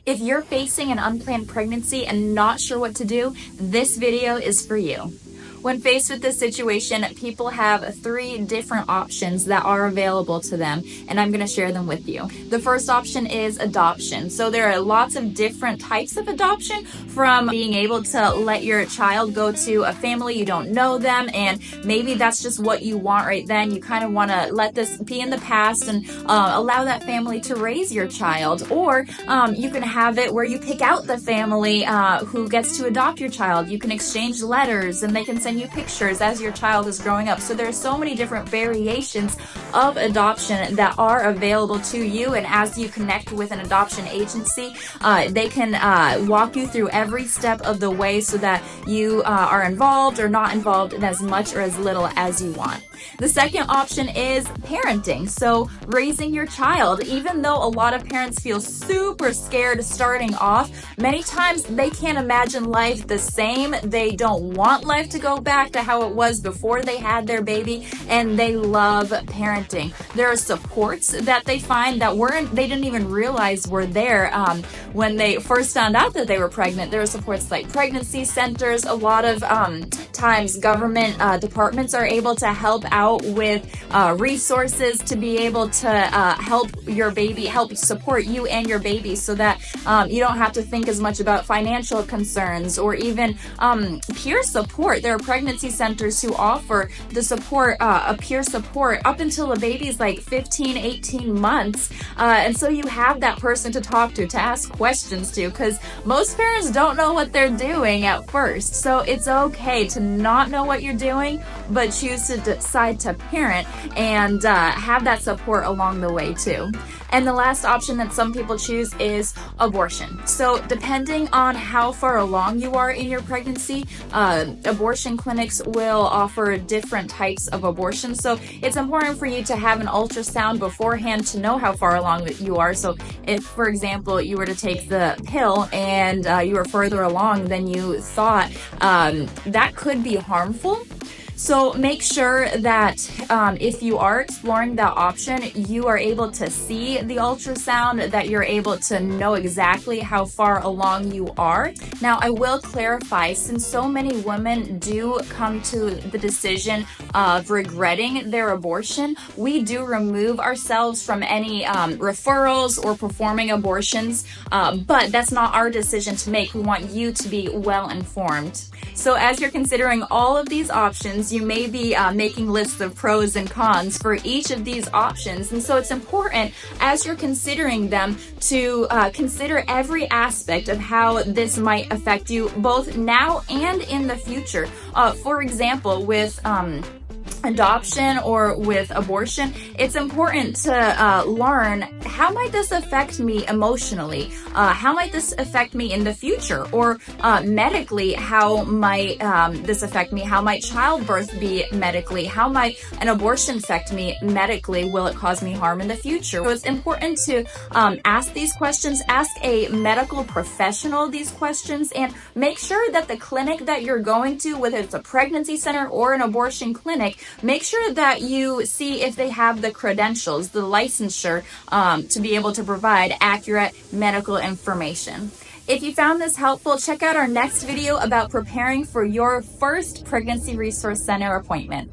If you're facing an unplanned pregnancy and not sure what to do, this video is for you. When faced with this situation, people have 3 different options that are available to them, and I'm going to share them with you. The first option is adoption. So there are lots of different types of adoption, from being able to let your child go to a family, you don't know them, and maybe that's just what you want right then. You kind of want to let this be in the past and allow that family to raise your child. Or you can have it where you pick out the family who gets to adopt your child. You can exchange letters and they can send you pictures as your child is growing up. So there's so many different variations of adoption that are available to you, and as you connect with an adoption agency, they can walk you through every step of the way so that you are involved or not involved in as much or as little as you want. The second option is parenting. So raising your child. Even though a lot of parents feel super scared starting off, many times they can't imagine life the same. They don't want life to go back to how it was before they had their baby, and they love parenting. There are supports that they find that they didn't even realize were there when they first found out that they were pregnant. There are supports like pregnancy centers. A lot of times government departments are able to help out with resources to be able to help support you and your baby, so that you don't have to think as much about financial concerns or even peer support. There are pregnancy centers who offer the support, peer support up until a baby's like 15, 18 months. And so you have that person to talk to ask questions to, because most parents don't know what they're doing at first. So it's okay to not know what you're doing, but choose to decide to parent and have that support along the way too. And the last option that some people choose is abortion. So depending on how far along you are in your pregnancy, abortion clinics will offer different types of abortion. So it's important for you to have an ultrasound beforehand to know how far along you are. So if, for example, you were to take the pill and you were further along than you thought, that could be harmful. So make sure that if you are exploring that option, you are able to see the ultrasound, that you're able to know exactly how far along you are. Now, I will clarify, since so many women do come to the decision of regretting their abortion, we do remove ourselves from any referrals or performing abortions, but that's not our decision to make. We want you to be well informed. So as you're considering all of these options, you may be making lists of pros and cons for each of these options. And so it's important, as you're considering them, to consider every aspect of how this might affect you both now and in the future. For example, with adoption or with abortion, it's important to learn, how might this affect me emotionally? How might this affect me in the future? Or medically, how might this affect me? How might childbirth be medically? How might an abortion affect me medically? Will it cause me harm in the future? So it's important to ask these questions, ask a medical professional these questions, and make sure that the clinic that you're going to, whether it's a pregnancy center or an abortion clinic, make sure that you see if they have the credentials, the licensure, to be able to provide accurate medical information. If you found this helpful, check out our next video about preparing for your first Pregnancy Resource Center appointment.